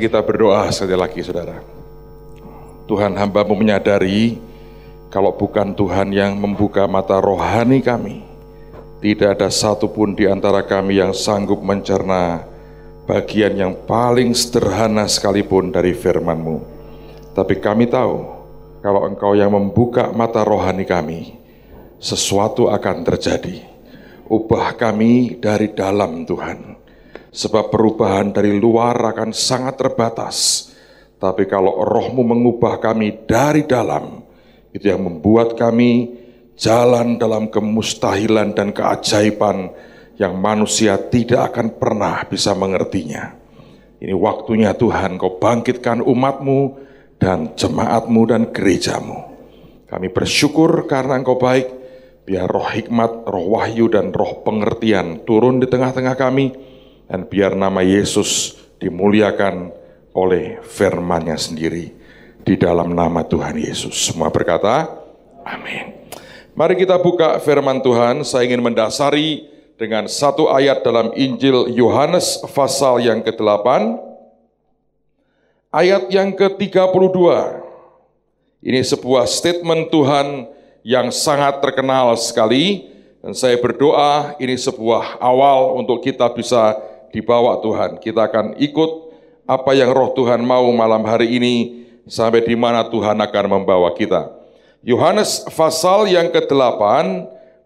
Mari kita berdoa sekali lagi, saudara. Tuhan, hamba-Mu menyadari kalau bukan Tuhan yang membuka mata rohani kami, tidak ada satupun di antara kami yang sanggup mencerna bagian yang paling sederhana sekalipun dari firman-Mu. Tapi kami tahu, kalau Engkau yang membuka mata rohani kami, sesuatu akan terjadi. Ubah kami dari dalam, Tuhan. Sebab perubahan dari luar akan sangat terbatas. Tapi kalau Roh-Mu mengubah kami dari dalam, itu yang membuat kami jalan dalam kemustahilan dan keajaiban yang manusia tidak akan pernah bisa mengertinya. Ini waktunya Tuhan, Kau bangkitkan umat-Mu dan jemaat-Mu dan gereja-Mu. Kami bersyukur karena Engkau baik. Biar roh hikmat, roh wahyu, dan roh pengertian turun di tengah-tengah kami. Dan biar nama Yesus dimuliakan oleh firman-Nya sendiri. Di dalam nama Tuhan Yesus. Semua berkata, amin. Mari kita buka firman Tuhan. Saya ingin mendasari dengan satu ayat dalam Injil Yohanes pasal yang ke-8. Ayat yang ke-32. Ini sebuah statement Tuhan yang sangat terkenal sekali. Dan saya berdoa ini sebuah awal untuk kita bisa dibawa Tuhan. Kita akan ikut apa yang Roh Tuhan mau malam hari ini, sampai di mana Tuhan akan membawa kita. Yohanes pasal yang ke-8,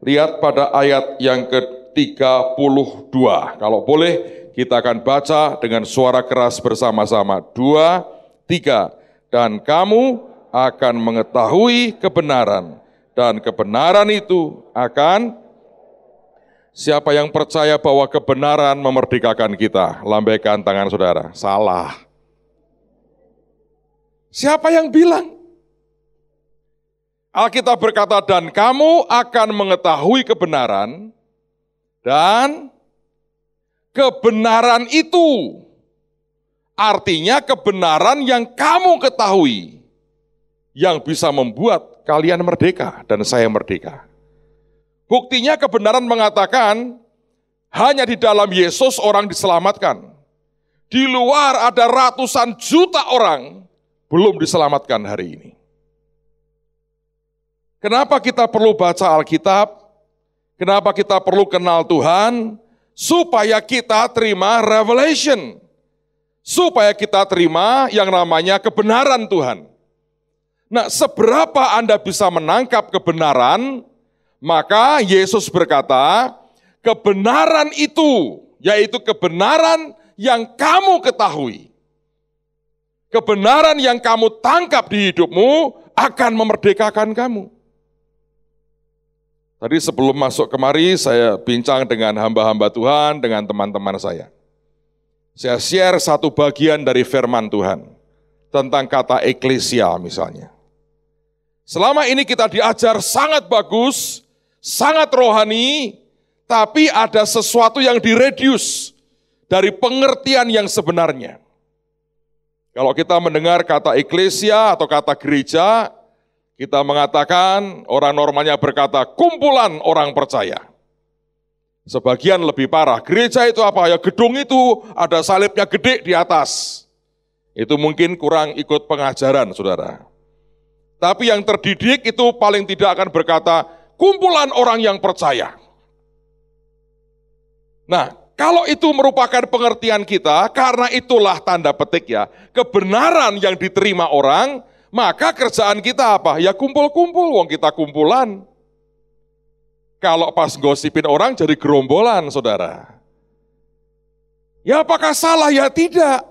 lihat pada ayat yang ke-32. Kalau boleh, kita akan baca dengan suara keras bersama-sama. 2, 3. Dan kamu akan mengetahui kebenaran, dan kebenaran itu akan... Siapa yang percaya bahwa kebenaran memerdekakan kita? Lambaikan tangan saudara. Salah. Siapa yang bilang? Alkitab berkata, dan kamu akan mengetahui kebenaran, dan kebenaran itu, artinya kebenaran yang kamu ketahui, yang bisa membuat kalian merdeka, dan saya merdeka. Buktinya kebenaran mengatakan, hanya di dalam Yesus orang diselamatkan. Di luar ada ratusan juta orang belum diselamatkan hari ini. Kenapa kita perlu baca Alkitab? Kenapa kita perlu kenal Tuhan? Supaya kita terima revelation. Supaya kita terima yang namanya kebenaran Tuhan. Nah, seberapa Anda bisa menangkap kebenaran? Maka Yesus berkata, kebenaran itu, yaitu kebenaran yang kamu ketahui. Kebenaran yang kamu tangkap di hidupmu akan memerdekakan kamu. Tadi sebelum masuk kemari, saya bincang dengan hamba-hamba Tuhan, dengan teman-teman saya. Saya share satu bagian dari firman Tuhan, tentang kata eklesia misalnya. Selama ini kita diajar sangat bagus, sangat rohani, tapi ada sesuatu yang direduce dari pengertian yang sebenarnya. Kalau kita mendengar kata eklesia atau kata gereja, kita mengatakan, orang normalnya berkata kumpulan orang percaya. Sebagian lebih parah, gereja itu apa? Ya gedung itu ada salibnya gede di atas. Itu mungkin kurang ikut pengajaran, saudara. Tapi yang terdidik itu paling tidak akan berkata, kumpulan orang yang percaya. Nah, kalau itu merupakan pengertian kita, karena itulah tanda petik ya, kebenaran yang diterima orang, maka kerjaan kita apa? Ya kumpul-kumpul, wong kita kumpulan. Kalau pas gosipin orang jadi gerombolan, saudara. Ya apakah salah? Ya tidak.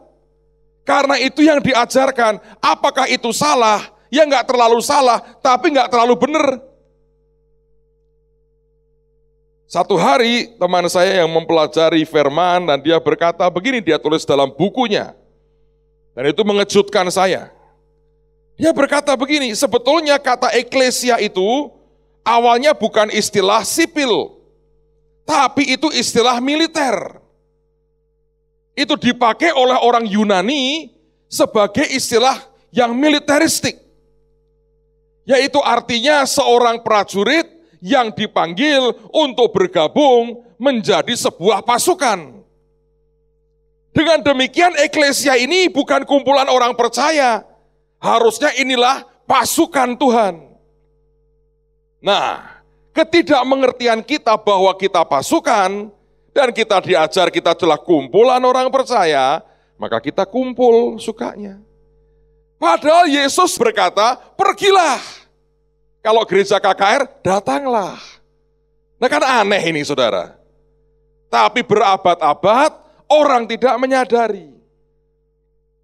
Karena itu yang diajarkan. Apakah itu salah? Ya enggak terlalu salah, tapi enggak terlalu benar. Satu hari teman saya yang mempelajari firman dan dia berkata begini, dia tulis dalam bukunya. Dan itu mengejutkan saya. Dia berkata begini, sebetulnya kata eklesia itu awalnya bukan istilah sipil, tapi itu istilah militer. Itu dipakai oleh orang Yunani sebagai istilah yang militeristik. Yaitu artinya seorang prajurit yang dipanggil untuk bergabung menjadi sebuah pasukan. Dengan demikian eklesia ini bukan kumpulan orang percaya. Harusnya inilah pasukan Tuhan. Nah, ketidakmengertian kita bahwa kita pasukan, dan kita diajar kita adalah kumpulan orang percaya, maka kita kumpul sukanya. Padahal Yesus berkata, pergilah. Kalau gereja KKR, datanglah. Nah kan aneh ini saudara. Tapi berabad-abad, orang tidak menyadari.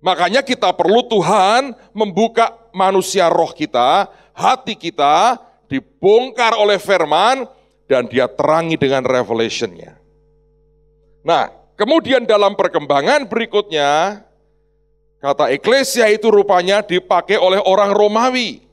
Makanya kita perlu Tuhan membuka manusia roh kita, hati kita, dibongkar oleh firman, dan dia terangi dengan revelation-nya. Nah, kemudian dalam perkembangan berikutnya, kata eklesia itu rupanya dipakai oleh orang Romawi.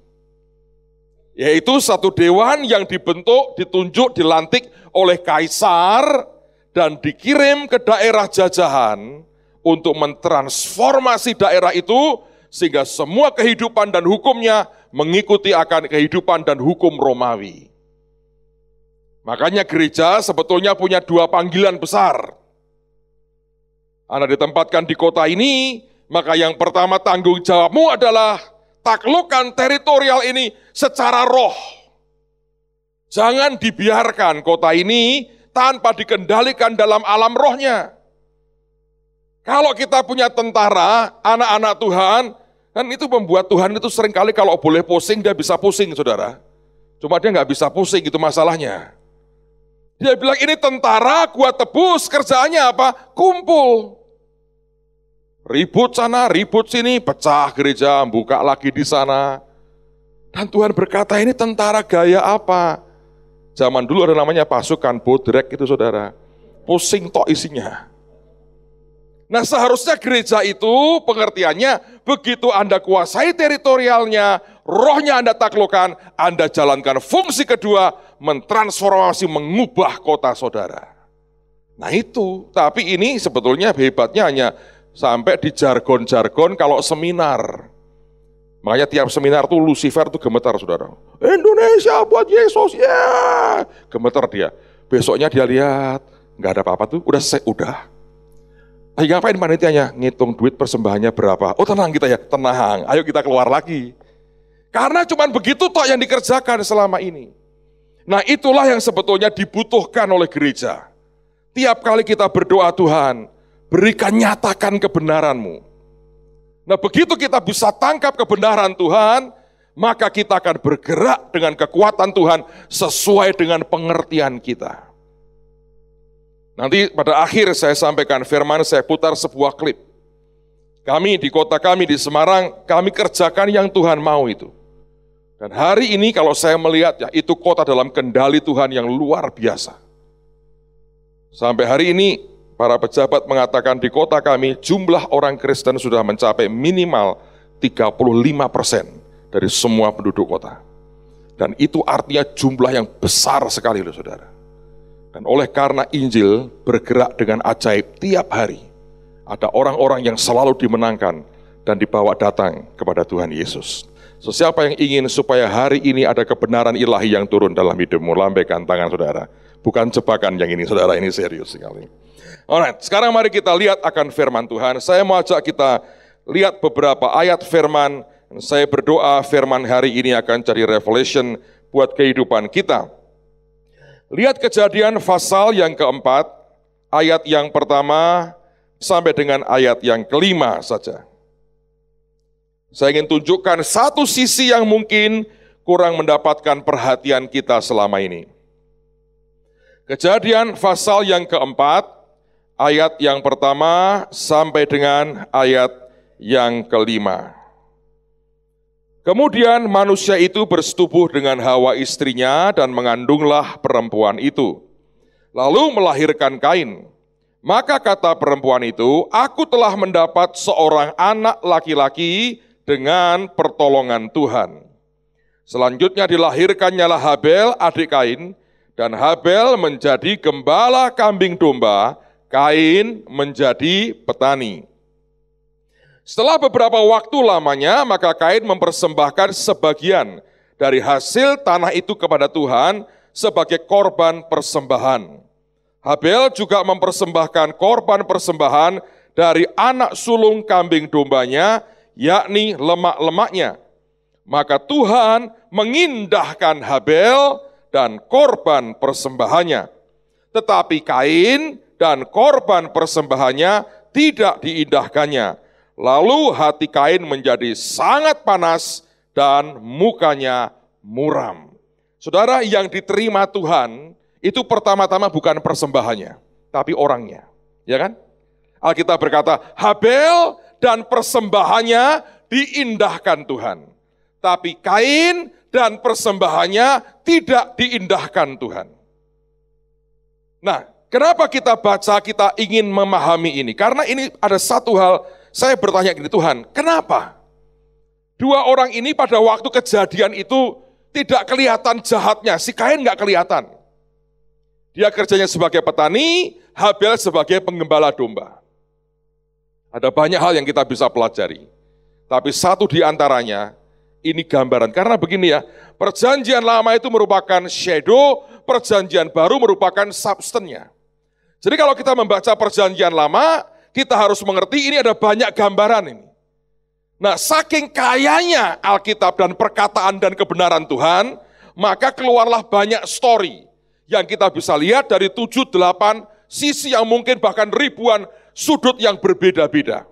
Yaitu satu dewan yang dibentuk, ditunjuk, dilantik oleh kaisar, dan dikirim ke daerah jajahan untuk mentransformasi daerah itu, sehingga semua kehidupan dan hukumnya mengikuti akan kehidupan dan hukum Romawi. Makanya gereja sebetulnya punya dua panggilan besar. Anda ditempatkan di kota ini, maka yang pertama tanggung jawabmu adalah taklukkan teritorial ini secara roh. Jangan dibiarkan kota ini tanpa dikendalikan dalam alam rohnya. Kalau kita punya tentara, anak-anak Tuhan, kan itu membuat Tuhan itu seringkali kalau boleh pusing, dia bisa pusing saudara. Cuma dia nggak bisa pusing, itu masalahnya. Dia bilang ini tentara, gua tebus, kerjaannya apa? Kumpul. Ribut sana, ribut sini, pecah gereja, buka lagi di sana. Dan Tuhan berkata ini tentara gaya apa? Zaman dulu ada namanya pasukan bodrek itu saudara. Pusing tok isinya. Nah seharusnya gereja itu pengertiannya begitu Anda kuasai teritorialnya, rohnya Anda taklukkan, Anda jalankan fungsi kedua, mentransformasi, mengubah kota saudara. Nah itu, tapi ini sebetulnya hebatnya hanya sampai di jargon-jargon kalau seminar. Makanya tiap seminar tuh Lucifer tuh gemetar saudara. Indonesia buat Yesus ya. Gemetar dia. Besoknya dia lihat, nggak ada apa-apa tuh, udah. Lagi ngapain panitianya? Ngitung duit persembahannya berapa. Oh tenang kita ya, tenang. Ayo kita keluar lagi. Karena cuman begitu toh yang dikerjakan selama ini. Nah itulah yang sebetulnya dibutuhkan oleh gereja. Tiap kali kita berdoa Tuhan, berikan nyatakan kebenaran-Mu. Nah begitu kita bisa tangkap kebenaran Tuhan, maka kita akan bergerak dengan kekuatan Tuhan sesuai dengan pengertian kita. Nanti pada akhir saya sampaikan firman, saya putar sebuah klip. Kami di kota kami di Semarang, kami kerjakan yang Tuhan mau itu. Dan hari ini kalau saya melihat ya, itu kota dalam kendali Tuhan yang luar biasa. Sampai hari ini, para pejabat mengatakan di kota kami, jumlah orang Kristen sudah mencapai minimal 35% dari semua penduduk kota. Dan itu artinya jumlah yang besar sekali loh saudara. Dan oleh karena Injil bergerak dengan ajaib tiap hari, ada orang-orang yang selalu dimenangkan dan dibawa datang kepada Tuhan Yesus. So, siapa yang ingin supaya hari ini ada kebenaran ilahi yang turun dalam hidupmu, lambaikan tangan saudara. Bukan jebakan yang ini saudara, ini serius sekali. Alright, sekarang mari kita lihat akan firman Tuhan. Saya mau ajak kita lihat beberapa ayat firman. Saya berdoa firman hari ini akan jadi revelation buat kehidupan kita. Lihat Kejadian pasal yang keempat, ayat yang pertama sampai dengan ayat yang kelima saja. Saya ingin tunjukkan satu sisi yang mungkin kurang mendapatkan perhatian kita selama ini. Kejadian pasal yang keempat, ayat yang pertama sampai dengan ayat yang kelima. Kemudian manusia itu bersetubuh dengan Hawa istrinya dan mengandunglah perempuan itu. Lalu melahirkan Kain. Maka kata perempuan itu, aku telah mendapat seorang anak laki-laki dengan pertolongan Tuhan. Selanjutnya dilahirkannyalah Habel, adik Kain, dan Habel menjadi gembala kambing domba, Kain menjadi petani. Setelah beberapa waktu lamanya, maka Kain mempersembahkan sebagian dari hasil tanah itu kepada Tuhan sebagai korban persembahan. Habel juga mempersembahkan korban persembahan dari anak sulung kambing dombanya, yakni lemak-lemaknya. Maka Tuhan mengindahkan Habel dan korban persembahannya. Tetapi Kain dan korban persembahannya tidak diindahkannya. Lalu hati Kain menjadi sangat panas dan mukanya muram. Saudara, yang diterima Tuhan itu pertama-tama bukan persembahannya, tapi orangnya. Ya kan? Alkitab berkata, Habel dan persembahannya diindahkan Tuhan. Tapi Kain dan persembahannya tidak diindahkan Tuhan. Nah, kenapa kita baca, kita ingin memahami ini? Karena ini ada satu hal, saya bertanya gini, Tuhan, kenapa? Dua orang ini pada waktu kejadian itu tidak kelihatan jahatnya, si Kain nggak kelihatan. Dia kerjanya sebagai petani, Habel sebagai penggembala domba. Ada banyak hal yang kita bisa pelajari. Tapi satu di antaranya, ini gambaran. Karena begini ya, perjanjian lama itu merupakan shadow, perjanjian baru merupakan substance-nya. Jadi kalau kita membaca perjanjian lama, kita harus mengerti ini ada banyak gambaran ini. Nah, saking kayanya Alkitab dan perkataan dan kebenaran Tuhan, maka keluarlah banyak story yang kita bisa lihat dari 7-8 sisi yang mungkin bahkan ribuan sudut yang berbeda-beda.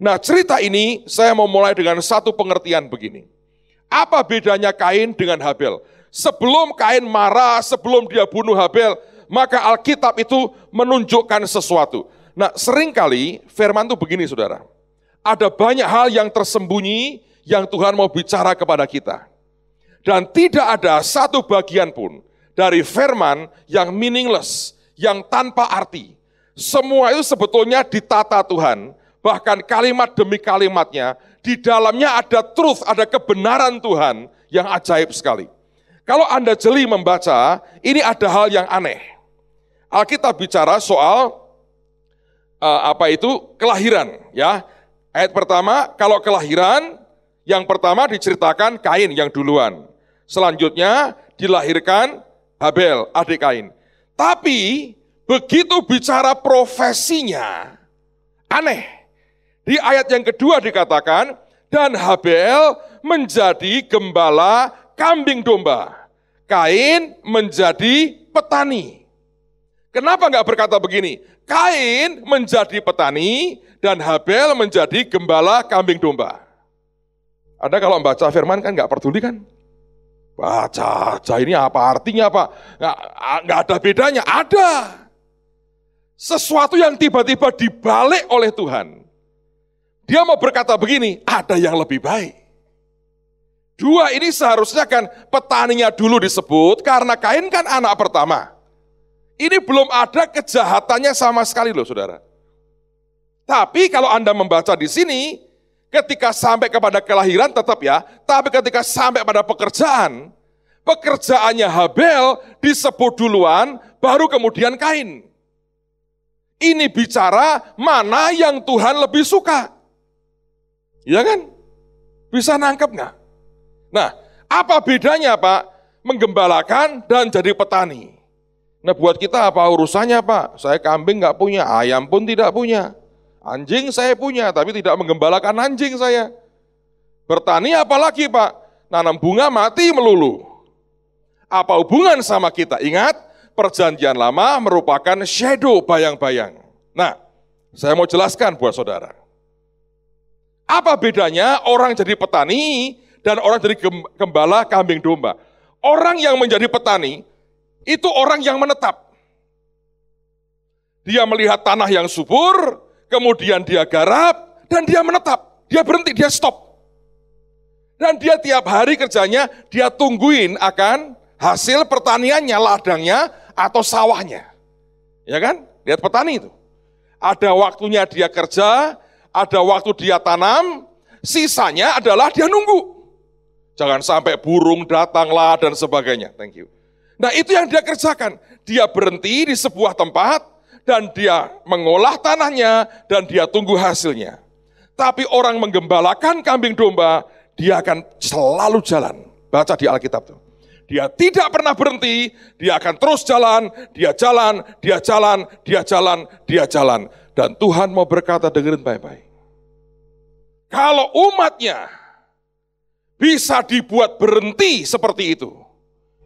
Nah, cerita ini saya mau mulai dengan satu pengertian begini. Apa bedanya Kain dengan Habel? Sebelum Kain marah, sebelum dia bunuh Habel, maka Alkitab itu menunjukkan sesuatu. Nah, seringkali firman itu begini, saudara. Ada banyak hal yang tersembunyi yang Tuhan mau bicara kepada kita. Dan tidak ada satu bagian pun dari firman yang meaningless, yang tanpa arti. Semua itu sebetulnya ditata Tuhan. Bahkan kalimat demi kalimatnya, di dalamnya ada truth, ada kebenaran Tuhan yang ajaib sekali. Kalau Anda jeli membaca, ini ada hal yang aneh. Alkitab bicara soal kelahiran, ya. Ayat pertama, kalau kelahiran, yang pertama diceritakan Kain yang duluan. Selanjutnya dilahirkan Habel, adik Kain. Tapi begitu bicara profesinya, aneh. Di ayat yang kedua dikatakan, dan Habel menjadi gembala kambing domba. Kain menjadi petani. Kenapa enggak berkata begini? Kain menjadi petani dan Habel menjadi gembala kambing domba. Anda kalau membaca firman kan enggak peduli kan? Baca aja ini apa artinya apa? Enggak ada bedanya, ada. Sesuatu yang tiba-tiba dibalik oleh Tuhan. Dia mau berkata begini, ada yang lebih baik. Dua ini seharusnya kan petaninya dulu disebut karena Kain kan anak pertama. Ini belum ada kejahatannya sama sekali loh saudara. Tapi kalau Anda membaca di sini, ketika sampai kepada kelahiran tetap ya, tapi ketika sampai pada pekerjaan, pekerjaannya Habel disebut duluan, baru kemudian Kain. Ini bicara mana yang Tuhan lebih suka. Ya kan? Bisa nangkep nggak? Nah, apa bedanya Pak? Menggembalakan dan jadi petani. Nah buat kita apa urusannya Pak? Saya kambing nggak punya, ayam pun tidak punya. Anjing saya punya, tapi tidak menggembalakan anjing saya. Bertani apalagi Pak? Nanam bunga mati melulu. Apa hubungan sama kita? Ingat, perjanjian lama merupakan shadow, bayang-bayang. Nah, saya mau jelaskan buat saudara. Apa bedanya orang jadi petani dan orang jadi gembala kambing domba? Orang yang menjadi petani, itu orang yang menetap. Dia melihat tanah yang subur, kemudian dia garap, dan dia menetap. Dia berhenti, dia stop. Dan dia tiap hari kerjanya, dia tungguin akan hasil pertaniannya, ladangnya, atau sawahnya. Ya kan? Lihat petani itu. Ada waktunya dia kerja, ada waktu dia tanam, sisanya adalah dia nunggu. Jangan sampai burung datanglah dan sebagainya. Thank you. Nah itu yang dia kerjakan. Dia berhenti di sebuah tempat dan dia mengolah tanahnya dan dia tunggu hasilnya. Tapi orang menggembalakan kambing domba, dia akan selalu jalan. Baca di Alkitab tuh. Dia tidak pernah berhenti, dia akan terus jalan, dia jalan, dia jalan, dia jalan, dia jalan. Dan Tuhan mau berkata, dengerin baik-baik. Kalau umatnya bisa dibuat berhenti seperti itu,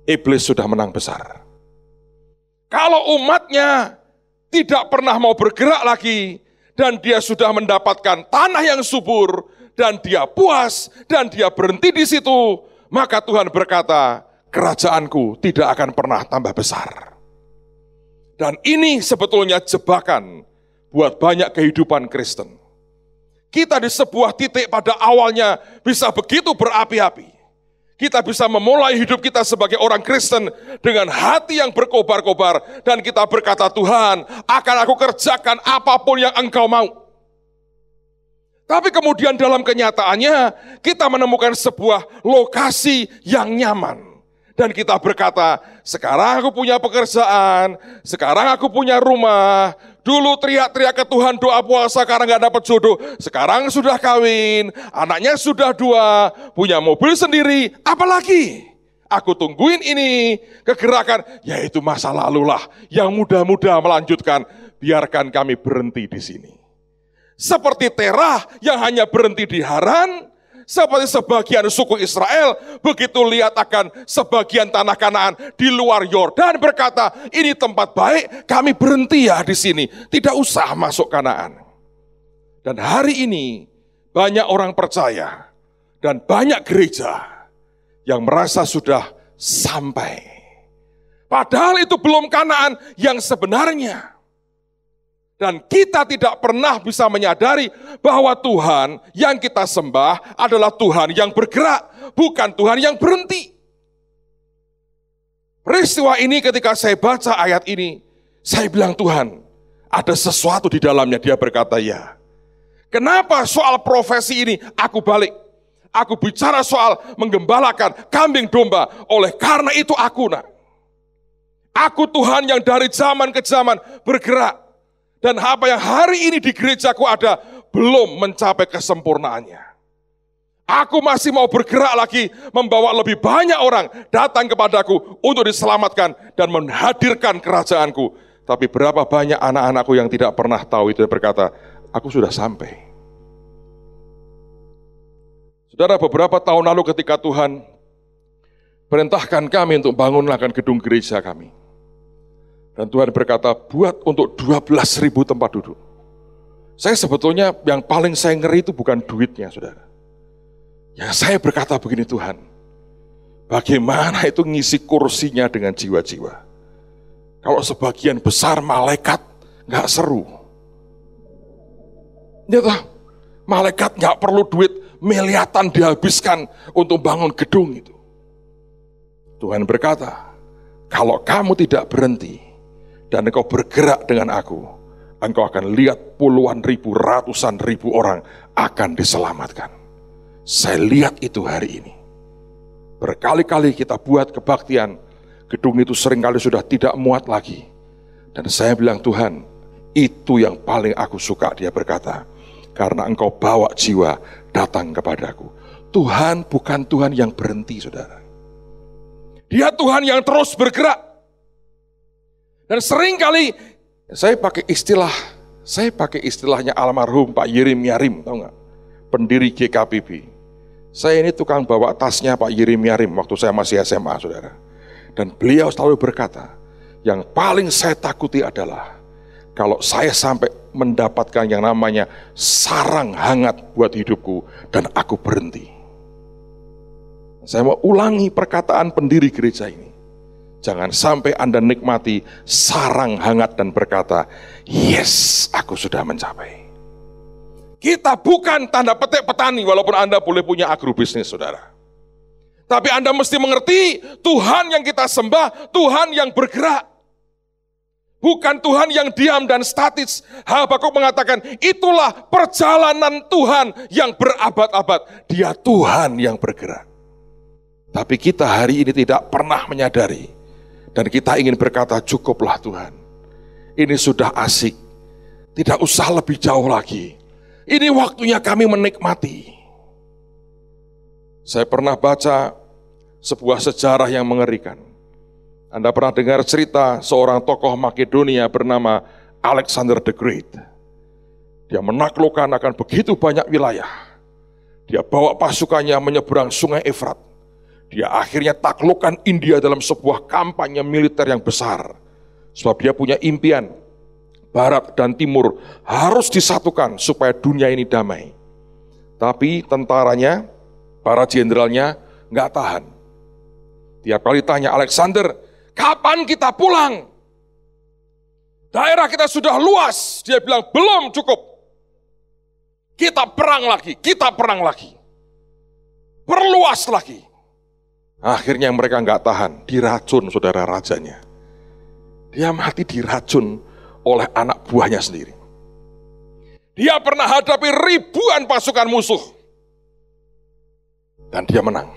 iblis sudah menang besar. Kalau umatnya tidak pernah mau bergerak lagi, dan dia sudah mendapatkan tanah yang subur, dan dia puas, dan dia berhenti di situ, maka Tuhan berkata, kerajaanku tidak akan pernah tambah besar. Dan ini sebetulnya jebakan buat banyak kehidupan Kristen. Kita di sebuah titik pada awalnya bisa begitu berapi-api. Kita bisa memulai hidup kita sebagai orang Kristen dengan hati yang berkobar-kobar. Dan kita berkata, Tuhan, akan aku kerjakan apapun yang Engkau mau. Tapi kemudian dalam kenyataannya, kita menemukan sebuah lokasi yang nyaman. Dan kita berkata, sekarang aku punya pekerjaan, sekarang aku punya rumah. Dulu teriak-teriak ke Tuhan doa puasa karena gak dapat jodoh. Sekarang sudah kawin, anaknya sudah 2, punya mobil sendiri. Apalagi? Aku tungguin ini, kegerakan, yaitu masa lalu lah. Yang muda-muda melanjutkan, biarkan kami berhenti di sini. Seperti Terah yang hanya berhenti di Haran, seperti sebagian suku Israel, begitu lihat akan sebagian tanah Kanaan di luar Yordan berkata, ini tempat baik, kami berhenti ya di sini, tidak usah masuk Kanaan. Dan hari ini banyak orang percaya dan banyak gereja yang merasa sudah sampai. Padahal itu belum Kanaan yang sebenarnya. Dan kita tidak pernah bisa menyadari bahwa Tuhan yang kita sembah adalah Tuhan yang bergerak, bukan Tuhan yang berhenti. Peristiwa ini ketika saya baca ayat ini, saya bilang, Tuhan, ada sesuatu di dalamnya. Dia berkata, ya. Kenapa soal profesi ini aku balik? Aku bicara soal menggembalakan kambing domba. Oleh karena itu aku, aku Tuhan yang dari zaman ke zaman bergerak. Dan apa yang hari ini di gerejaku ada, belum mencapai kesempurnaannya. Aku masih mau bergerak lagi, membawa lebih banyak orang datang kepadaku untuk diselamatkan dan menghadirkan kerajaanku. Tapi berapa banyak anak-anakku yang tidak pernah tahu itu, berkata, aku sudah sampai. Saudara, beberapa tahun lalu ketika Tuhan perintahkan kami untuk bangunkan gedung gereja kami. Dan Tuhan berkata, buat untuk 12.000 tempat duduk. Saya sebetulnya yang paling saya ngeri itu bukan duitnya, saudara. Yang saya berkata begini, Tuhan, bagaimana itu ngisi kursinya dengan jiwa-jiwa? Kalau sebagian besar malaikat gak seru. Ya toh, malaikat gak perlu duit miliatan dihabiskan untuk bangun gedung itu. Tuhan berkata, kalau kamu tidak berhenti, dan engkau bergerak dengan aku, engkau akan lihat puluhan ribu, ratusan ribu orang akan diselamatkan. Saya lihat itu hari ini. Berkali-kali kita buat kebaktian, gedung itu seringkali sudah tidak muat lagi. Dan saya bilang, Tuhan, itu yang paling aku suka. Dia berkata, karena engkau bawa jiwa datang kepadaku. Tuhan bukan Tuhan yang berhenti, saudara. Dia Tuhan yang terus bergerak. Dan seringkali saya pakai istilahnya almarhum Pak Yeremia Rim, tahu nggak? Pendiri GKPB. Saya ini tukang bawa tasnya Pak Yeremia Rim waktu saya masih SMA, saudara. Dan beliau selalu berkata, yang paling saya takuti adalah kalau saya sampai mendapatkan yang namanya sarang hangat buat hidupku dan aku berhenti. Saya mau ulangi perkataan pendiri gereja ini. Jangan sampai Anda nikmati sarang hangat dan berkata, yes, aku sudah mencapai. Kita bukan tanda petik petani, walaupun Anda boleh punya agrobisnis, saudara. Tapi Anda mesti mengerti, Tuhan yang kita sembah, Tuhan yang bergerak. Bukan Tuhan yang diam dan statis. Habakuk mengatakan, itulah perjalanan Tuhan yang berabad-abad. Dia Tuhan yang bergerak. Tapi kita hari ini tidak pernah menyadari. Dan kita ingin berkata, cukuplah Tuhan. Ini sudah asik. Tidak usah lebih jauh lagi. Ini waktunya kami menikmati. Saya pernah baca sebuah sejarah yang mengerikan. Anda pernah dengar cerita seorang tokoh Makedonia bernama Alexander the Great. Dia menaklukkan akan begitu banyak wilayah. Dia bawa pasukannya menyeberang sungai Efrat. Dia akhirnya taklukkan India dalam sebuah kampanye militer yang besar. Sebab dia punya impian, Barat dan Timur harus disatukan supaya dunia ini damai. Tapi tentaranya, para jenderalnya nggak tahan. Tiap kali tanya Alexander, kapan kita pulang? Daerah kita sudah luas. Dia bilang, belum cukup. Kita perang lagi. Perluas lagi. Akhirnya mereka nggak tahan, diracun saudara rajanya. Dia mati diracun oleh anak buahnya sendiri. Dia pernah hadapi ribuan pasukan musuh. Dan dia menang.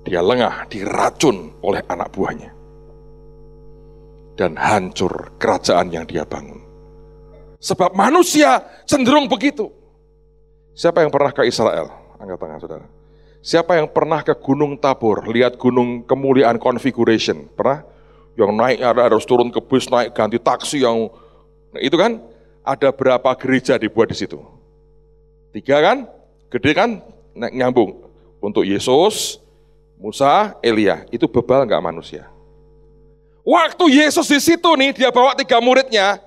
Dia lengah, diracun oleh anak buahnya. Dan hancur kerajaan yang dia bangun. Sebab manusia cenderung begitu. Siapa yang pernah ke Israel? Angkat tangan saudara. Siapa yang pernah ke Gunung Tabor, lihat Gunung Kemuliaan Configuration? Pernah? Yang naik harus turun ke bus, naik ganti taksi yang itu kan? Ada berapa gereja dibuat di situ? 3 kan? Gede kan? Nyambung. Untuk Yesus, Musa, Elia. Itu bebal enggak manusia? Waktu Yesus di situ nih, dia bawa 3 muridnya.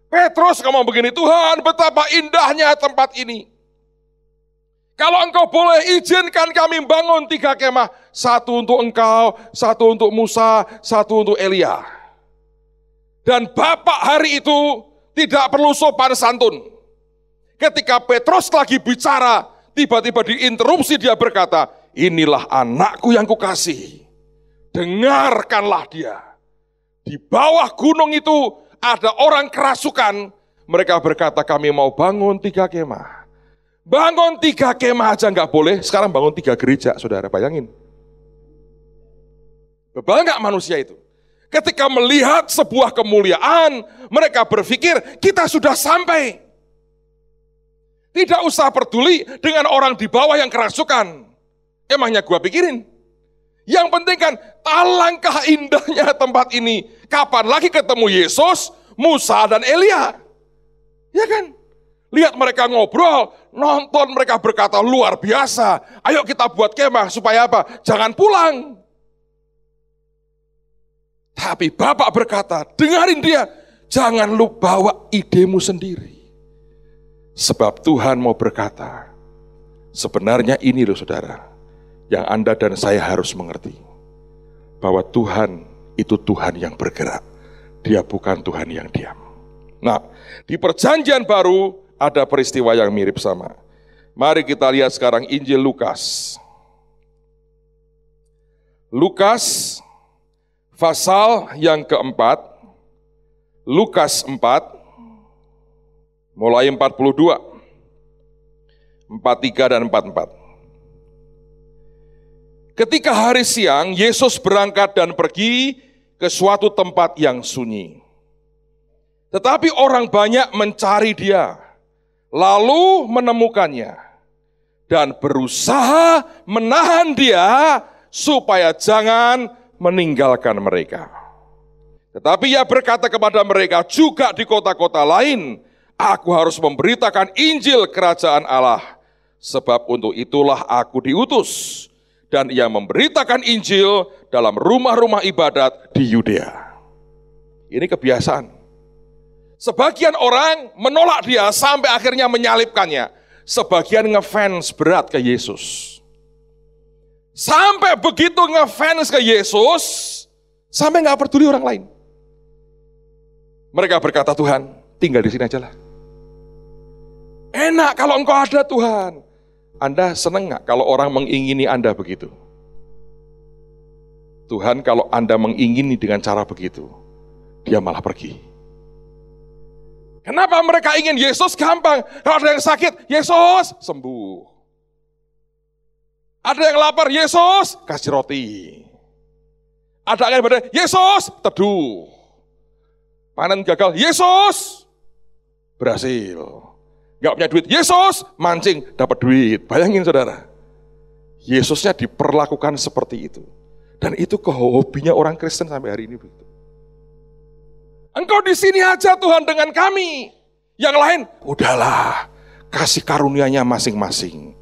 Petrus ngomong begini, Tuhan betapa indahnya tempat ini. Kalau engkau boleh izinkan kami bangun 3 kemah. 1 untuk engkau, 1 untuk Musa, 1 untuk Elia. Dan Bapak hari itu tidak perlu sopan santun. Ketika Petrus lagi bicara, tiba-tiba diinterupsi dia berkata, inilah anakku yang kukasihi. Dengarkanlah dia. Di bawah gunung itu ada orang kerasukan. Mereka berkata kami mau bangun 3 kemah. Bangun 3 kemah aja nggak boleh, sekarang bangun 3 gereja, saudara, bayangin. Bebal nggak manusia itu? Ketika melihat sebuah kemuliaan, mereka berpikir kita sudah sampai. Tidak usah peduli dengan orang di bawah yang kerasukan. Emangnya gua pikirin? Yang penting kan, alangkah indahnya tempat ini. Kapan lagi ketemu Yesus, Musa dan Elia? Ya kan? Lihat mereka ngobrol, nonton, mereka berkata luar biasa. Ayo kita buat kemah, supaya apa? Jangan pulang. Tapi Bapak berkata, dengarin dia, jangan lu bawa idemu sendiri. Sebab Tuhan mau berkata, sebenarnya ini loh saudara, yang Anda dan saya harus mengerti. Bahwa Tuhan itu Tuhan yang bergerak, dia bukan Tuhan yang diam. Nah, di perjanjian baru, ada peristiwa yang mirip sama. Mari kita lihat sekarang Injil Lukas. Lukas pasal yang keempat, Lukas 4, mulai 42, 43 dan 44. Ketika hari siang, Yesus berangkat dan pergi ke suatu tempat yang sunyi. Tetapi orang banyak mencari dia. Lalu menemukannya dan berusaha menahan dia supaya jangan meninggalkan mereka. Tetapi ia berkata kepada mereka, juga di kota-kota lain aku harus memberitakan Injil kerajaan Allah, sebab untuk itulah aku diutus. Dan ia memberitakan Injil dalam rumah-rumah ibadat di Yudea. Ini kebiasaan. Sebagian orang menolak dia sampai akhirnya menyalibkannya. Sebagian ngefans berat ke Yesus. Sampai begitu ngefans ke Yesus, sampai gak peduli orang lain. Mereka berkata, Tuhan, tinggal di sini aja lah. Enak kalau engkau ada Tuhan. Anda senang gak kalau orang mengingini Anda begitu? Tuhan, kalau Anda mengingini dengan cara begitu, dia malah pergi. Kenapa mereka ingin Yesus? Gampang. Kalau ada yang sakit, Yesus sembuh. Ada yang lapar, Yesus kasih roti. Ada yang berkata, Yesus teduh. Panen gagal, Yesus berhasil. Gak punya duit, Yesus mancing dapat duit. Bayangin saudara, Yesusnya diperlakukan seperti itu. Dan itu hobinya orang Kristen sampai hari ini begitu. Engkau di sini aja Tuhan dengan kami. Yang lain, udahlah, kasih karunia-Nya masing-masing.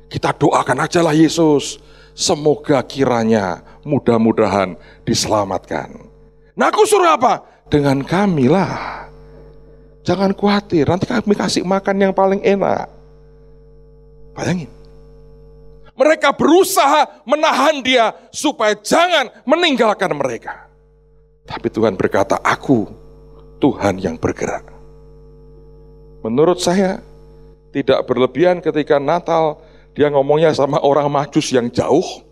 Kita doakan aja lah Yesus, semoga kiranya mudah-mudahan diselamatkan. Nah aku suruh apa? Dengan kami lah. Jangan khawatir, nanti kami kasih makan yang paling enak. Bayangin. Mereka berusaha menahan dia supaya jangan meninggalkan mereka. Tapi Tuhan berkata, aku Tuhan yang bergerak. Menurut saya tidak berlebihan ketika Natal dia ngomongnya sama orang Majus yang jauh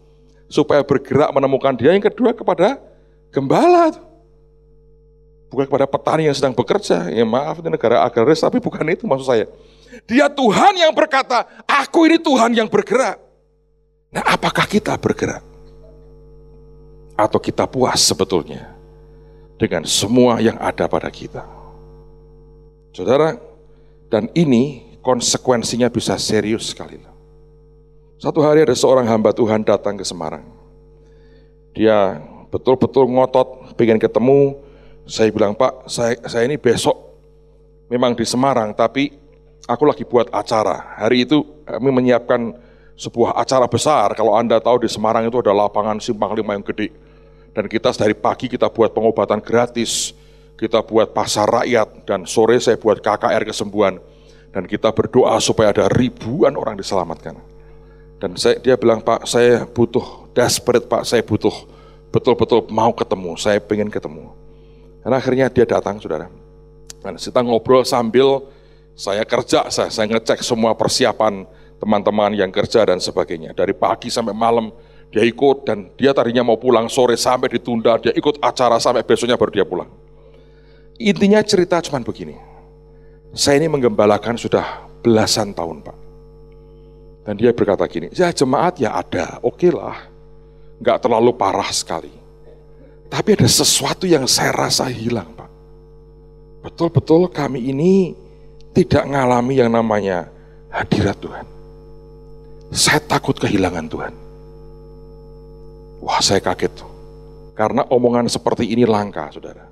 supaya bergerak menemukan dia. Yang kedua kepada gembala. Bukan kepada petani yang sedang bekerja. Ya maaf, ini negara agraris, tapi bukan itu maksud saya. Dia Tuhan yang berkata, aku ini Tuhan yang bergerak. Nah, apakah kita bergerak? Atau kita puas sebetulnya dengan semua yang ada pada kita? Saudara, dan ini konsekuensinya bisa serius sekali. Satu hari ada seorang hamba Tuhan datang ke Semarang. Dia betul-betul ngotot, pengen ketemu. Saya bilang, Pak, saya ini besok memang di Semarang, tapi aku lagi buat acara. Hari itu kami menyiapkan sebuah acara besar. Kalau Anda tahu di Semarang itu ada lapangan Simpang 5 yang gede. Dan kita dari pagi kita buat pengobatan gratis, kita buat pasar rakyat, dan sore saya buat KKR kesembuhan. Dan kita berdoa supaya ada ribuan orang diselamatkan. Dan dia bilang, Pak, saya butuh desperate, Pak, saya butuh betul-betul mau ketemu, saya pengen ketemu. Dan akhirnya dia datang, saudara. Dan kita ngobrol sambil saya kerja, saya ngecek semua persiapan teman-teman yang kerja dan sebagainya. Dari pagi sampai malam dia ikut, dan dia tadinya mau pulang sore sampai ditunda, dia ikut acara sampai besoknya baru dia pulang. Intinya cerita cuman begini, saya ini menggembalakan sudah belasan tahun, Pak. Dan dia berkata gini, ya jemaat ya ada, oke lah, nggak terlalu parah sekali. Tapi ada sesuatu yang saya rasa hilang, Pak. Betul-betul kami ini tidak ngalami yang namanya hadirat Tuhan. Saya takut kehilangan Tuhan. Wah, saya kaget. Karena omongan seperti ini langka, saudara.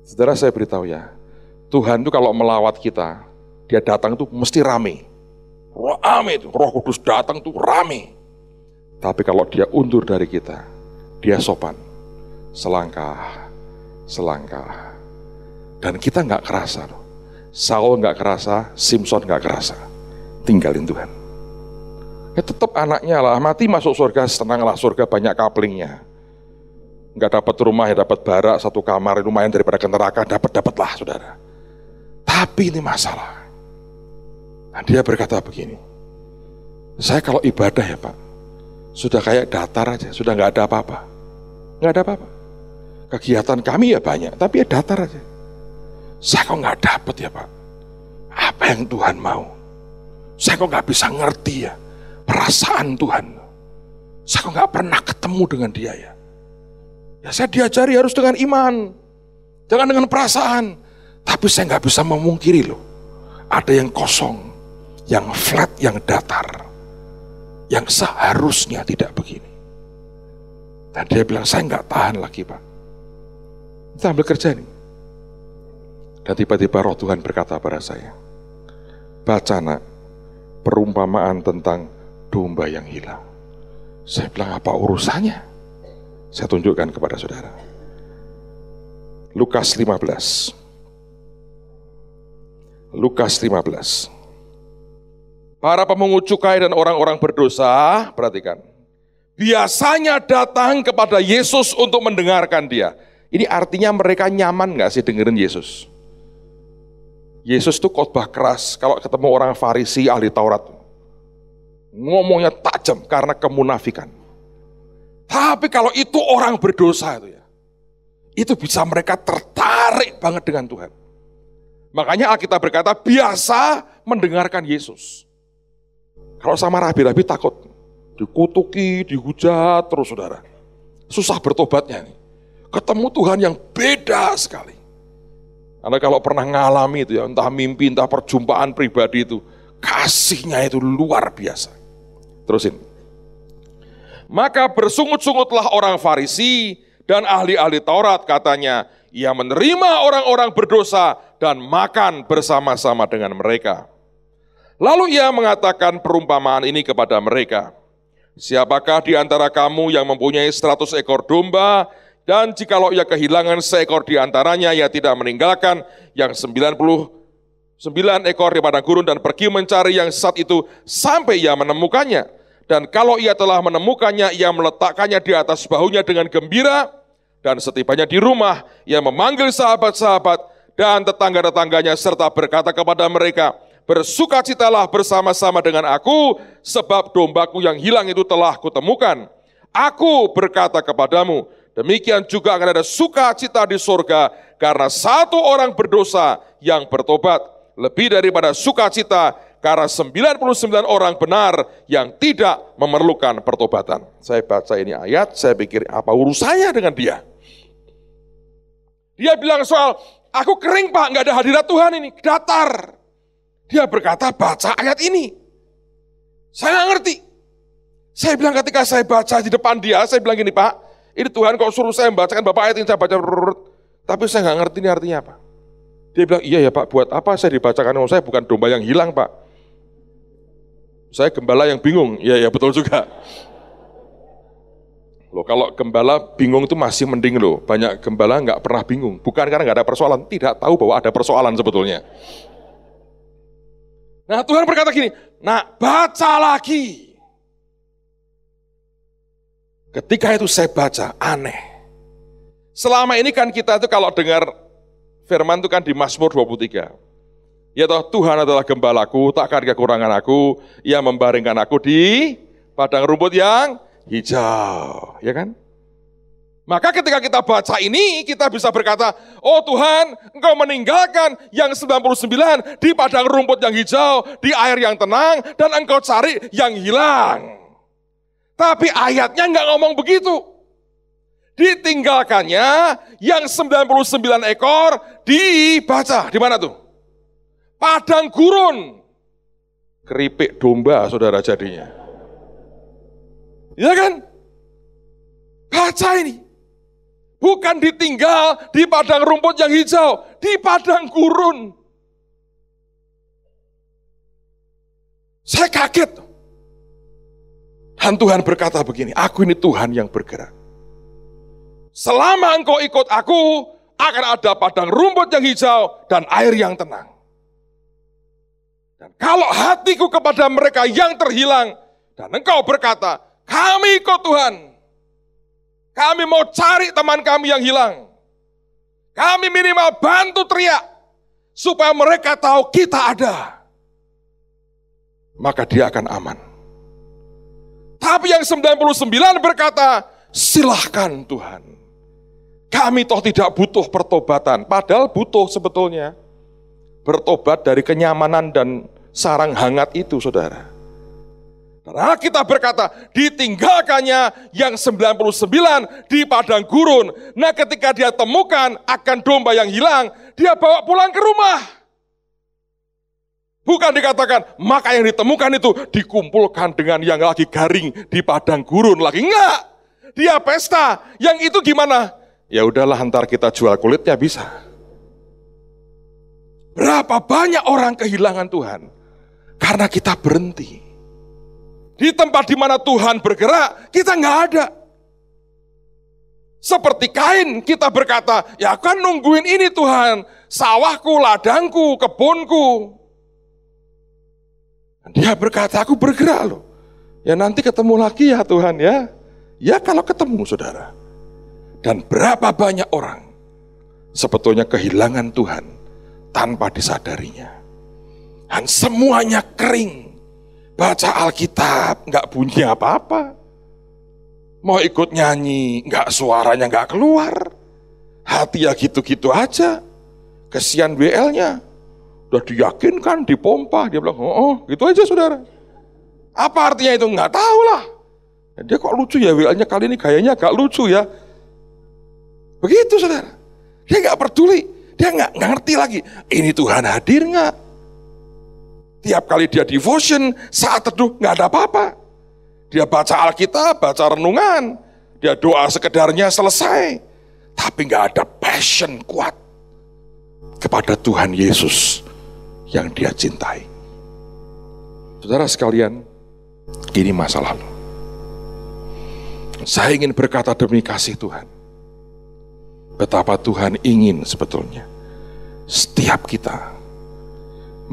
Saudara, saya beritahu ya, Tuhan itu kalau melawat kita, dia datang itu mesti rame. Rame itu, Roh Kudus datang tuh rame. Tapi kalau dia undur dari kita, dia sopan. Selangkah. Dan kita nggak kerasa loh. Saul nggak kerasa, Simpson nggak kerasa. Tinggalin Tuhan. Ya tetap anaknya lah, mati masuk surga, senanglah surga banyak kaplingnya. Nggak dapat rumah ya dapat barak, satu kamar lumayan daripada ke neraka, dapatlah saudara. Tapi ini masalah. Nah, dia berkata begini, saya kalau ibadah ya Pak, sudah kayak datar aja, sudah nggak ada apa-apa. Nggak ada apa-apa. Kegiatan kami ya banyak, tapi ya datar aja. Saya kok nggak dapat ya Pak, apa yang Tuhan mau? Saya kok nggak bisa ngerti ya perasaan Tuhan. Saya kok nggak pernah ketemu dengan Dia ya. Ya saya diajari harus dengan iman, jangan dengan perasaan. Tapi saya nggak bisa memungkiri loh, ada yang kosong, yang flat, yang datar, yang seharusnya tidak begini. Dan dia bilang, saya nggak tahan lagi Pak. Kita ambil kerja nih. Dan tiba-tiba roh Tuhan berkata pada saya, baca nak, perumpamaan tentang domba yang hilang. Saya bilang, apa urusannya? Saya tunjukkan kepada saudara. Lukas 15. Para pemungut cukai dan orang-orang berdosa, perhatikan, biasanya datang kepada Yesus untuk mendengarkan Dia. Ini artinya mereka nyaman gak sih dengerin Yesus? Yesus itu khotbah keras kalau ketemu orang Farisi, ahli Taurat. Ngomongnya tajam karena kemunafikan. Tapi kalau itu orang berdosa itu ya, itu bisa mereka tertarik banget dengan Tuhan. Makanya Alkitab berkata biasa mendengarkan Yesus. Kalau sama rabi-rabi takut, dikutuki, dihujat terus saudara. Susah bertobatnya nih. Ketemu Tuhan yang beda sekali. Anda kalau pernah ngalami itu ya, entah mimpi, entah perjumpaan pribadi itu, kasihnya itu luar biasa. Terusin. Maka bersungut-sungutlah orang Farisi dan ahli-ahli Taurat katanya, Ia menerima orang-orang berdosa dan makan bersama-sama dengan mereka. Lalu ia mengatakan perumpamaan ini kepada mereka. Siapakah di antara kamu yang mempunyai 100 ekor domba, dan jikalau ia kehilangan seekor di antaranya, ia tidak meninggalkan yang 99 ekor di padang gurun dan pergi mencari yang sesat itu sampai ia menemukannya. Dan kalau ia telah menemukannya, ia meletakkannya di atas bahunya dengan gembira, dan setibanya di rumah, ia memanggil sahabat-sahabat dan tetangga-tetangganya serta berkata kepada mereka, bersukacitalah bersama-sama dengan aku, sebab dombaku yang hilang itu telah kutemukan. Aku berkata kepadamu, demikian juga akan ada sukacita di surga karena satu orang berdosa yang bertobat, lebih daripada sukacita karena 99 orang benar yang tidak memerlukan pertobatan. Saya baca ini ayat, saya pikir apa urusannya dengan dia? Dia bilang soal, aku kering Pak, nggak ada hadirat Tuhan ini, datar. Dia berkata, baca ayat ini. Saya nggak ngerti. Saya bilang ketika saya baca di depan dia, saya bilang gini, Pak, ini Tuhan kok suruh saya membacakan Bapak ayat ini, saya baca, tapi saya nggak ngerti ini artinya apa. Dia bilang, iya ya Pak, buat apa saya dibacakan? Saya bukan domba yang hilang Pak. Saya gembala yang bingung. Iya ya betul juga. Loh, kalau gembala bingung itu masih mending loh. Banyak gembala nggak pernah bingung. Bukan karena nggak ada persoalan, tidak tahu bahwa ada persoalan sebetulnya. Nah Tuhan berkata gini, nah baca lagi. Ketika itu saya baca, aneh. Selama ini kan kita itu kalau dengar firman itu kan di Mazmur 23. Ya toh, Tuhan adalah gembalaku, takkan kekurangan aku, Ia membaringkan aku di padang rumput yang hijau, ya kan? Maka ketika kita baca ini, kita bisa berkata, oh Tuhan, Engkau meninggalkan yang 99 di padang rumput yang hijau, di air yang tenang, dan Engkau cari yang hilang. Tapi ayatnya nggak ngomong begitu. Ditinggalkannya yang 99 ekor dibaca. Di mana tuh? Padang gurun. Keripik domba, saudara jadinya. Ya kan? Baca ini. Bukan ditinggal di padang rumput yang hijau, di padang gurun. Saya kaget. Dan Tuhan berkata begini, aku ini Tuhan yang bergerak. Selama engkau ikut aku, akan ada padang rumput yang hijau dan air yang tenang. Dan kalau hatiku kepada mereka yang terhilang, dan engkau berkata, kami ikut Tuhan. Kami mau cari teman kami yang hilang. Kami minimal bantu teriak, supaya mereka tahu kita ada. Maka dia akan aman. Tapi yang 99 berkata, silahkan Tuhan. Kami toh tidak butuh pertobatan, padahal butuh sebetulnya. Bertobat dari kenyamanan dan sarang hangat itu, saudara. Karena kita berkata, ditinggalkannya yang 99 di padang gurun. Nah ketika dia temukan akan domba yang hilang, dia bawa pulang ke rumah. Bukan dikatakan, maka yang ditemukan itu dikumpulkan dengan yang lagi garing di padang gurun lagi. Enggak, dia pesta. Yang itu gimana? Ya udahlah, antar kita jual kulitnya bisa. Berapa banyak orang kehilangan Tuhan karena kita berhenti. Di tempat di mana Tuhan bergerak, kita nggak ada. Seperti Kain, kita berkata, ya kan nungguin ini Tuhan, sawahku, ladangku, kebunku. Dia berkata, aku bergerak loh. Ya nanti ketemu lagi ya Tuhan ya. Ya kalau ketemu saudara. Dan berapa banyak orang sebetulnya kehilangan Tuhan tanpa disadarinya. Dan semuanya kering. Baca Alkitab, nggak bunyi apa-apa. Mau ikut nyanyi, nggak suaranya nggak keluar. Hati ya gitu-gitu aja. Kesian WL-nya. Udah diyakinkan, dipompa. Dia bilang, oh gitu aja saudara. Apa artinya itu? Nggak tahu lah. Dia kok lucu ya WL-nya kali ini gayanya agak lucu ya. Begitu saudara. Dia nggak peduli. Dia nggak ngerti lagi. Ini Tuhan hadir nggak? Tiap kali dia devotion, saat teduh nggak ada apa-apa. Dia baca Alkitab, baca renungan. Dia doa sekedarnya selesai. Tapi nggak ada passion kuat kepada Tuhan Yesus yang dia cintai. Saudara sekalian, ini masa lalu. Saya ingin berkata demi kasih Tuhan, betapa Tuhan ingin sebetulnya setiap kita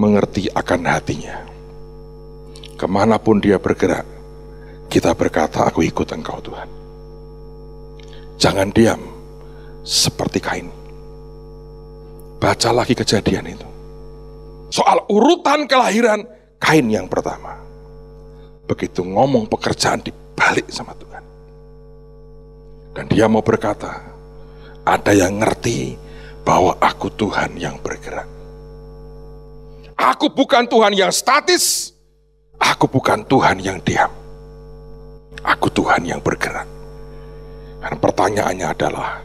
mengerti akan hatinya. Kemanapun dia bergerak, kita berkata, aku ikut Engkau Tuhan. Jangan diam seperti Kain. Baca lagi Kejadian itu. Soal urutan kelahiran, Kain yang pertama. Begitu ngomong pekerjaan dibalik sama Tuhan. Dan dia mau berkata, ada yang ngerti bahwa aku Tuhan yang bergerak. Aku bukan Tuhan yang statis. Aku bukan Tuhan yang diam. Aku Tuhan yang bergerak. Dan pertanyaannya adalah,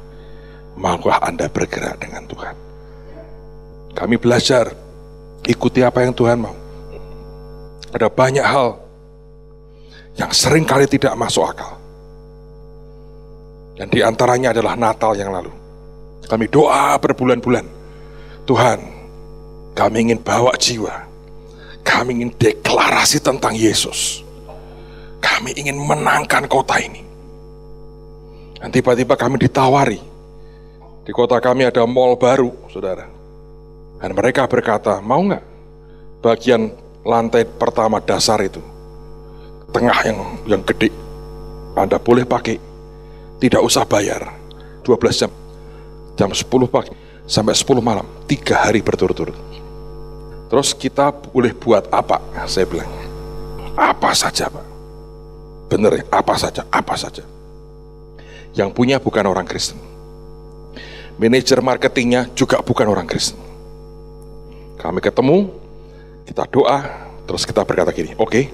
maukah Anda bergerak dengan Tuhan? Kami belajar, ikuti apa yang Tuhan mau. Ada banyak hal yang seringkali tidak masuk akal. Dan di antaranya adalah Natal yang lalu. Kami doa berbulan-bulan. Tuhan, kami ingin bawa jiwa. Kami ingin deklarasi tentang Yesus. Kami ingin menangkan kota ini. Dan tiba-tiba kami ditawari. Di kota kami ada mall baru, saudara. Dan mereka berkata, mau nggak bagian lantai pertama dasar itu, tengah yang gede, Anda boleh pakai, tidak usah bayar, 12 jam, jam 10 pagi sampai 10 malam, 3 hari berturut-turut. Terus kita boleh buat apa? Saya bilang, apa saja Pak. Bener ya, apa saja, apa saja. Yang punya bukan orang Kristen. Manajer marketingnya juga bukan orang Kristen. Kami ketemu, kita doa, terus kita berkata gini, oke,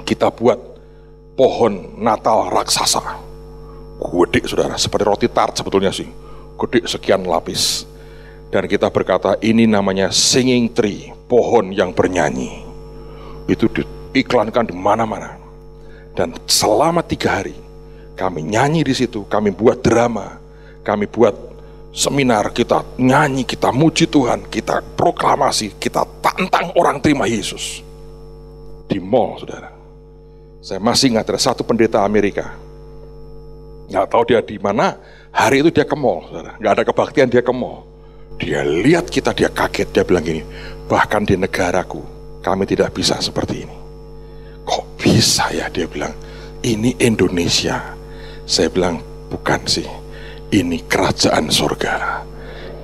kita buat pohon Natal raksasa. Gede saudara, seperti roti tart sebetulnya sih. Gede sekian lapis. Dan kita berkata, ini namanya singing tree, pohon yang bernyanyi. Itu diiklankan di mana-mana. Dan selama 3 hari, kami nyanyi di situ, kami buat drama, kami buat seminar, kita nyanyi, kita muji Tuhan, kita proklamasi, kita tantang orang terima Yesus. Di mall, saudara. Saya masih ingat ada satu pendeta Amerika. Nggak tahu dia di mana, hari itu dia ke mall, saudara. Nggak ada kebaktian, dia ke mall. Dia lihat kita, dia kaget, dia bilang gini, bahkan di negaraku, kami tidak bisa seperti ini. Kok bisa ya, dia bilang, ini Indonesia. Saya bilang, bukan sih, ini kerajaan surga.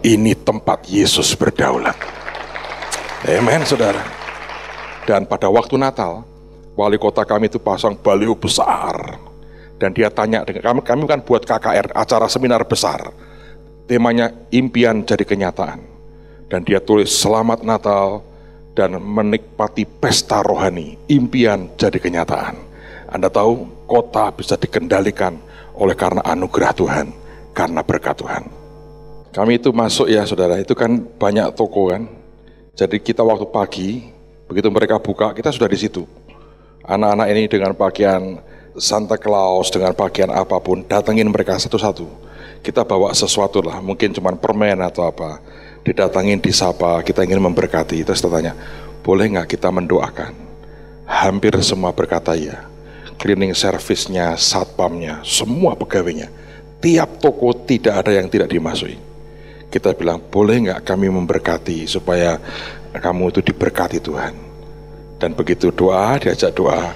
Ini tempat Yesus berdaulat. Amen, saudara. Dan pada waktu Natal, wali kota kami itu pasang baliho besar. Dan dia tanya, kami kan buat KKR, acara seminar besar. Temanya impian jadi kenyataan. Dan dia tulis selamat Natal dan menikmati pesta rohani, impian jadi kenyataan. Anda tahu kota bisa dikendalikan oleh karena anugerah Tuhan, karena berkat Tuhan. Kami itu masuk ya saudara, itu kan banyak toko kan. Jadi kita waktu pagi, begitu mereka buka, kita sudah di situ. Anak-anak ini dengan pakaian Santa Claus, dengan pakaian apapun, datengin mereka satu-satu. Kita bawa sesuatu lah, mungkin cuma permen atau apa. Didatangin, disapa, kita ingin memberkati. Terus kita tanya, boleh nggak kita mendoakan? Hampir semua berkata ya. Cleaning service-nya, satpamnya, semua pegawainya. Tiap toko tidak ada yang tidak dimasuki. Kita bilang, boleh nggak kami memberkati supaya kamu itu diberkati Tuhan. Dan begitu doa, diajak doa,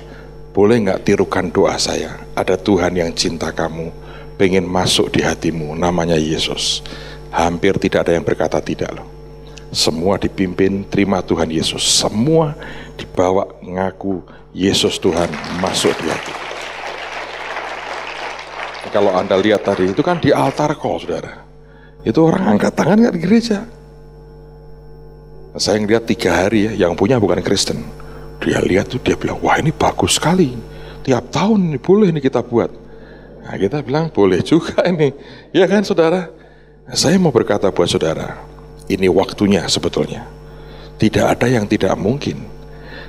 boleh nggak tirukan doa saya? Ada Tuhan yang cinta kamu, pengen masuk di hatimu, namanya Yesus. Hampir tidak ada yang berkata tidak loh. Semua dipimpin terima Tuhan Yesus. Semua dibawa ngaku Yesus Tuhan masuk di hati. Kalau Anda lihat tadi itu kan di altar call saudara. Itu orang angkat tangan nggak di gereja. Saya ngeliat 3 hari ya, yang punya bukan Kristen. Dia lihat tuh, dia bilang, wah ini bagus sekali. Tiap tahun ini boleh nih kita buat. Nah kita bilang boleh juga ini. Ya kan saudara? Saya mau berkata buat saudara, ini waktunya sebetulnya. Tidak ada yang tidak mungkin.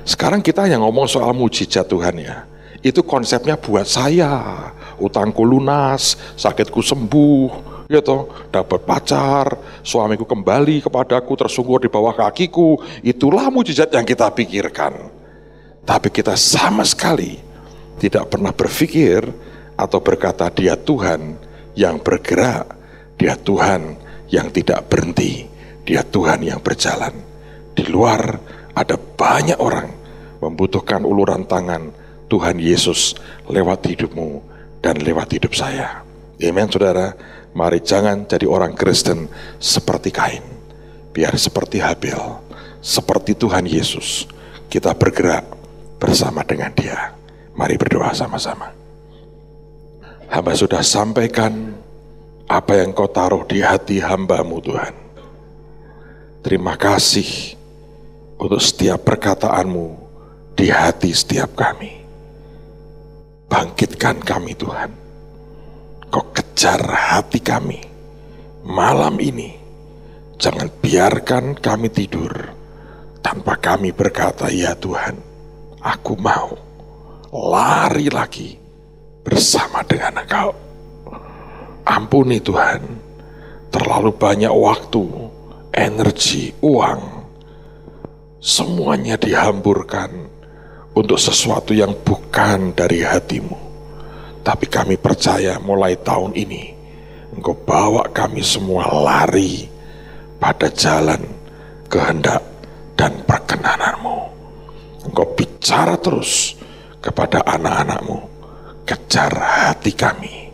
Sekarang kita yang ngomong soal mujizat Tuhan ya. Itu konsepnya buat saya. Utangku lunas, sakitku sembuh, Ya toh, dapat pacar, suamiku kembali kepadaku, tersungkur di bawah kakiku. Itulah mujizat yang kita pikirkan. Tapi kita sama sekali tidak pernah berpikir atau berkata dia Tuhan yang bergerak, dia Tuhan yang tidak berhenti, dia Tuhan yang berjalan. Di luar ada banyak orang membutuhkan uluran tangan Tuhan Yesus lewat hidupmu dan lewat hidup saya. Amen, saudara. Mari jangan jadi orang Kristen seperti Kain. Biar seperti Habel, seperti Tuhan Yesus, kita bergerak bersama dengan Dia. Mari berdoa sama-sama. Hamba sudah sampaikan apa yang Kau taruh di hati hamba-Mu, Tuhan. Terima kasih untuk setiap perkataanmu di hati setiap kami. Bangkitkan kami, Tuhan. Kau kejar hati kami malam ini. Jangan biarkan kami tidur tanpa kami berkata, ya Tuhan, aku mau lari lagi bersama dengan Engkau. Ampuni Tuhan, terlalu banyak waktu, energi, uang, semuanya dihamburkan untuk sesuatu yang bukan dari hati-Mu. Tapi kami percaya mulai tahun ini Engkau bawa kami semua lari pada jalan kehendak dan perkenanan-Mu. Engkau bicara terus kepada anak-anak-Mu, kejar hati kami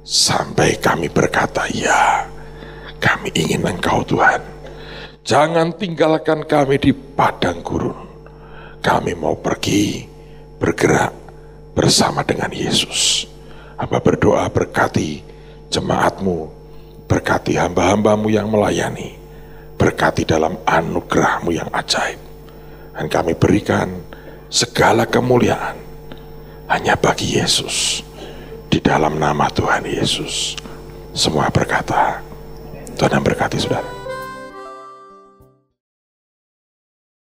sampai kami berkata, ya, kami ingin Engkau Tuhan. Jangan tinggalkan kami di padang gurun. Kami mau pergi, bergerak bersama dengan Yesus. Hamba berdoa, berkati jemaat-Mu, berkati hamba-hamba-Mu yang melayani, berkati dalam anugerah-Mu yang ajaib. Dan kami berikan segala kemuliaan hanya bagi Yesus. Di dalam nama Tuhan Yesus semua berkata, Tuhan yang berkati saudara.